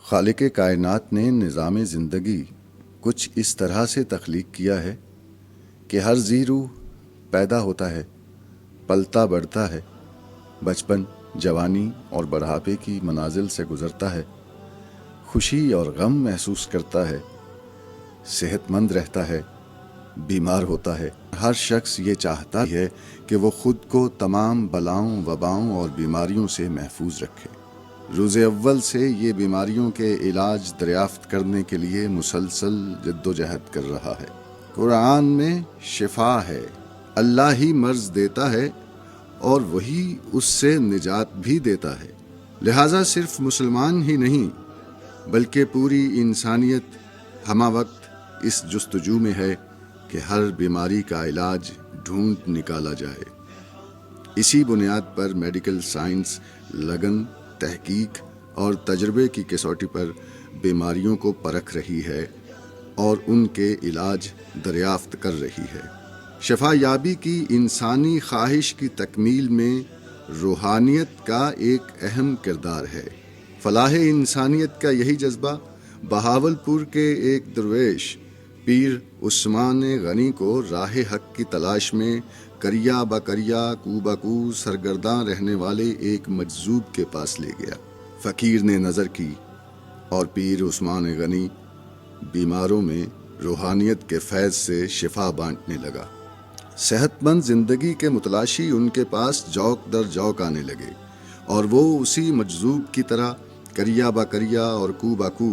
خالق کائنات نے نظام زندگی کچھ اس طرح سے تخلیق کیا ہے کہ ہر ذی روح پیدا ہوتا ہے، پلتا بڑھتا ہے، بچپن، جوانی اور بڑھاپے کی منازل سے گزرتا ہے، خوشی اور غم محسوس کرتا ہے، صحت مند رہتا ہے، بیمار ہوتا ہے۔ ہر شخص یہ چاہتا ہے کہ وہ خود کو تمام بلاؤں، وباؤں اور بیماریوں سے محفوظ رکھے۔ روز اول سے یہ بیماریوں کے علاج دریافت کرنے کے لیے مسلسل جد و جہد کر رہا ہے۔ قرآن میں شفا ہے، اللہ ہی مرض دیتا ہے اور وہی اس سے نجات بھی دیتا ہے۔ لہٰذا صرف مسلمان ہی نہیں بلکہ پوری انسانیت ہمہ وقت اس جستجو میں ہے کہ ہر بیماری کا علاج ڈھونڈ نکالا جائے۔ اسی بنیاد پر میڈیکل سائنس لگن، تحقیق اور تجربے کی کسوٹی پر بیماریوں کو پرکھ رہی ہے اور ان کے علاج دریافت کر رہی ہے۔ شفا یابی کی انسانی خواہش کی تکمیل میں روحانیت کا ایک اہم کردار ہے۔ فلاح انسانیت کا یہی جذبہ بہاولپور کے ایک درویش پیر عثمان غنی کو راہ حق کی تلاش میں کریا بکریا کو بکو سرگرداں رہنے والے ایک مجذوب کے پاس لے گیا۔ فقیر نے نظر کی اور پیر عثمان غنی بیماروں میں روحانیت کے فیض سے شفا بانٹنے لگا۔ صحت مند زندگی کے متلاشی ان کے پاس جوک در جوک آنے لگے اور وہ اسی مجذوب کی طرح کریا بکریا اور کو بکو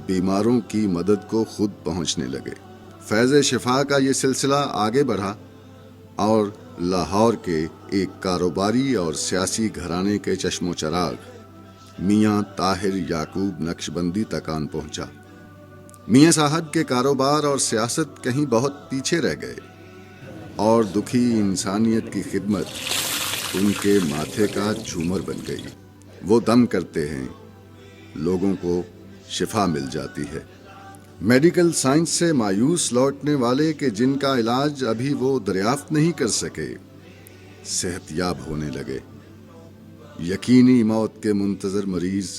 بیماروں کی مدد کو خود پہنچنے لگے۔ فیض شفا کا یہ سلسلہ آگے بڑھا اور لاہور کے ایک کاروباری اور سیاسی گھرانے کے چشم و چراغ میاں طاہر یعقوب نقشبندی تک آن پہنچا۔ میاں صاحب کے کاروبار اور سیاست کہیں بہت پیچھے رہ گئے اور دکھی انسانیت کی خدمت ان کے ماتھے کا جھومر بن گئی۔ وہ دم کرتے ہیں، لوگوں کو شفا مل جاتی ہے۔ میڈیکل سائنس سے مایوس لوٹنے والے کہ جن کا علاج ابھی وہ دریافت نہیں کر سکے، صحت یاب ہونے لگے۔ یقینی موت کے منتظر مریض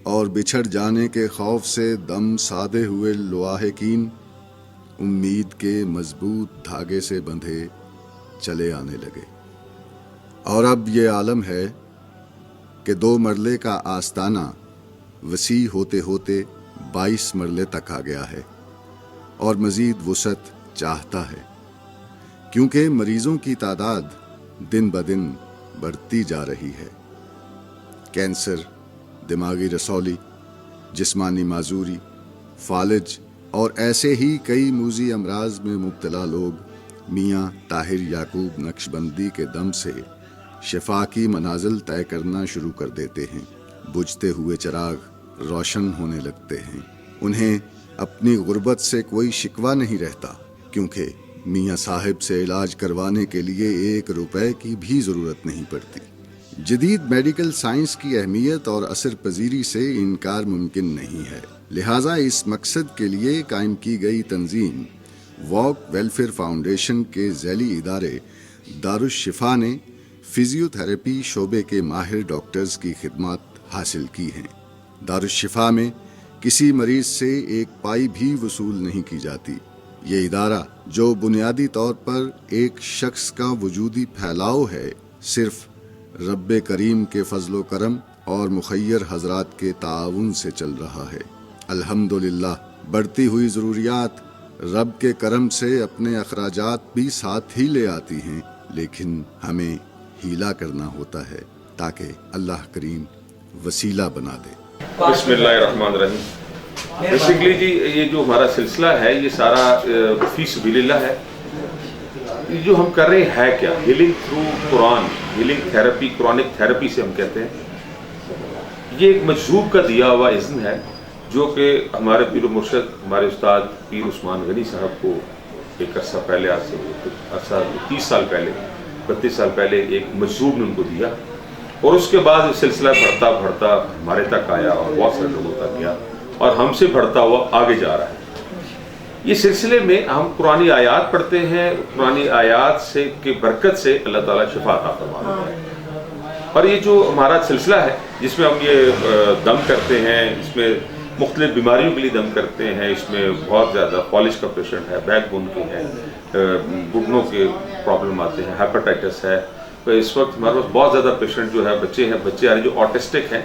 اور بچھڑ جانے کے خوف سے دم سادے ہوئے لواحقین امید کے مضبوط دھاگے سے بندھے چلے آنے لگے۔ اور اب یہ عالم ہے کہ 2 مرلے کا آستانہ وسیع ہوتے ہوتے 22 مرلے تک آ گیا ہے اور مزید وسعت چاہتا ہے، کیونکہ مریضوں کی تعداد دن بدن بڑھتی جا رہی ہے۔ کینسر، دماغی رسولی، جسمانی معذوری، فالج اور ایسے ہی کئی موذی امراض میں مبتلا لوگ میاں طاہر یعقوب نقشبندی کے دم سے شفا کی منازل طے کرنا شروع کر دیتے ہیں۔ بجھتے ہوئے چراغ روشن ہونے لگتے ہیں۔ انہیں اپنی غربت سے کوئی شکوہ نہیں رہتا، کیونکہ میاں صاحب سے علاج کروانے کے لیے 1 روپے کی بھی ضرورت نہیں پڑتی۔ جدید میڈیکل سائنس کی اہمیت اور اثر پذیری سے انکار ممکن نہیں ہے، لہٰذا اس مقصد کے لیے قائم کی گئی تنظیم واک ویلفیئر فاؤنڈیشن کے ذیلی ادارے دارالشفا نے فزیو تھراپی شعبے کے ماہر ڈاکٹرز کی خدمات حاصل کی ہیں۔ دارالشفا میں کسی مریض سے 1 پائی بھی وصول نہیں کی جاتی۔ یہ ادارہ جو بنیادی طور پر ایک شخص کا وجودی پھیلاؤ ہے، صرف رب کریم کے فضل و کرم اور مخیر حضرات کے تعاون سے چل رہا ہے۔ الحمدللہ بڑھتی ہوئی ضروریات رب کے کرم سے اپنے اخراجات بھی ساتھ ہی لے آتی ہیں، لیکن ہمیں ہیلا کرنا ہوتا ہے تاکہ اللہ کریم وسیلہ بنا دے۔ بسم اللہ الرحمن الرحیم۔ بیسیکلی جی یہ جو ہمارا سلسلہ ہے یہ سارا فی سبیل اللہ ہے۔ جو ہم کر رہے ہیں کیا؟ ہیلنگ تھرو قرآن، ہیلنگ تھیراپی، قرآنک تھیراپی سے ہم کہتے ہیں۔ یہ ایک مجذوب کا دیا ہوا اذن ہے جو کہ ہمارے پیر و مرشد، ہمارے استاد پیر عثمان غنی صاحب کو ایک عرصہ پہلے، آج سے 30 سال پہلے، 32 سال پہلے ایک مجذوب نے ان کو دیا، اور اس کے بعد سلسلہ بڑھتا بڑھتا ہمارے تک آیا اور بہت سارے لوگوں تک گیا اور ہم سے بڑھتا ہوا آگے جا رہا ہے۔ یہ سلسلے میں ہم قرآنی آیات پڑھتے ہیں، قرآنی آیات سے کی برکت سے اللہ تعالیٰ شفا عطا فرما دیتا ہے۔ اور یہ جو ہمارا سلسلہ ہے جس میں ہم یہ دم کرتے ہیں، اس میں مختلف بیماریوں کے لیے دم کرتے ہیں، اس میں بہت زیادہ فالج کا پیشنٹ ہے، بیک بون کے ہیں، گھٹنوں کے پرابلم آتے ہیں، ہیپاٹائٹس ہے. تو اس وقت ہمارے پاس بہت زیادہ پیشنٹ جو ہے بچے آ رہے جو آٹسٹک ہیں،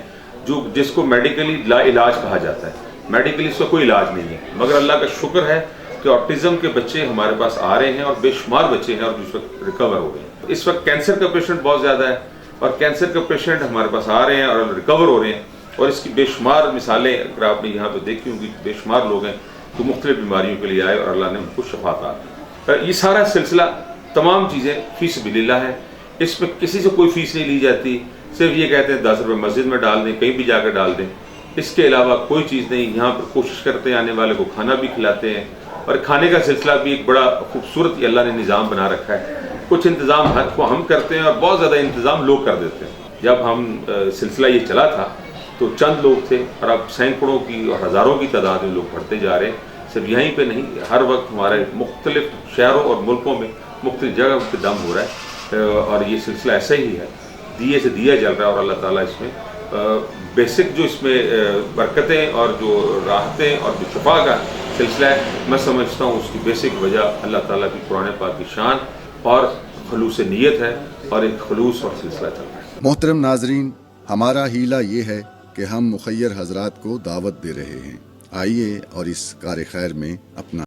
جس کو میڈیکلی لا علاج کہا جاتا ہے. میڈیکلی اس کا کوئی علاج نہیں ہے، مگر اللہ کا شکر ہے کہ آٹزم کے بچے ہمارے پاس آ رہے ہیں اور بے شمار بچے ہیں اور اس وقت ریکور ہو رہے ہیں. اس وقت کینسر کا پیشنٹ بہت زیادہ ہے اور کینسر کا پیشنٹ ہمارے پاس آ رہے ہیں اور ریکور ہو رہے ہیں، اور اس کی بے شمار مثالیں اگر آپ نے یہاں پہ دیکھی ہوں گی، بے شمار لوگ ہیں جو مختلف بیماریوں کے لیے آئے اور اللہ نے ان کو شفا عطا کی. یہ سارا سلسلہ تمام چیزیں فی سبیل اللہ ہے، اس میں کسی سے کوئی فیس نہیں لی جاتی. صرف یہ کہتے ہیں 10 روپے مسجد میں ڈال دیں، کہیں بھی جا کے ڈال دیں، اس کے علاوہ کوئی چیز نہیں. یہاں پر کوشش کرتے ہیں آنے والے کو کھانا بھی کھلاتے ہیں، اور کھانے کا سلسلہ بھی ایک بڑا خوبصورت اللہ نے نظام بنا رکھا ہے. کچھ انتظام ہم کرتے ہیں اور بہت زیادہ انتظام لوگ کر دیتے ہیں. جب ہم سلسلہ یہ چلا تھا تو چند لوگ تھے، اور اب سینکڑوں کی اور ہزاروں کی تعداد میں لوگ بڑھتے جا رہے ہیں. صرف یہیں پہ نہیں، ہر وقت ہمارے مختلف شہروں اور ملکوں میں مختلف جگہ پہ دم ہو رہا ہے، اور یہ سلسلہ ایسا ہی ہے، دیے سے دیا جل رہا ہے. اور اللہ تعالیٰ اس میں بیسک جو اس میں برکتیں اور جو راحتیں اور جو شفا کا سلسلہ ہے، میں سمجھتا ہوں اس کی بیسک وجہ اللہ تعالیٰ کی قرآن پاک کی شان اور خلوص نیت ہے، اور ایک خلوص اور سلسلہ چل رہا ہے. محترم ناظرین، ہمارا ہیلہ یہ ہے کہ ہم مخیر حضرات کو دعوت دے رہے ہیں، آئیے اور اس کار خیر میں اپنا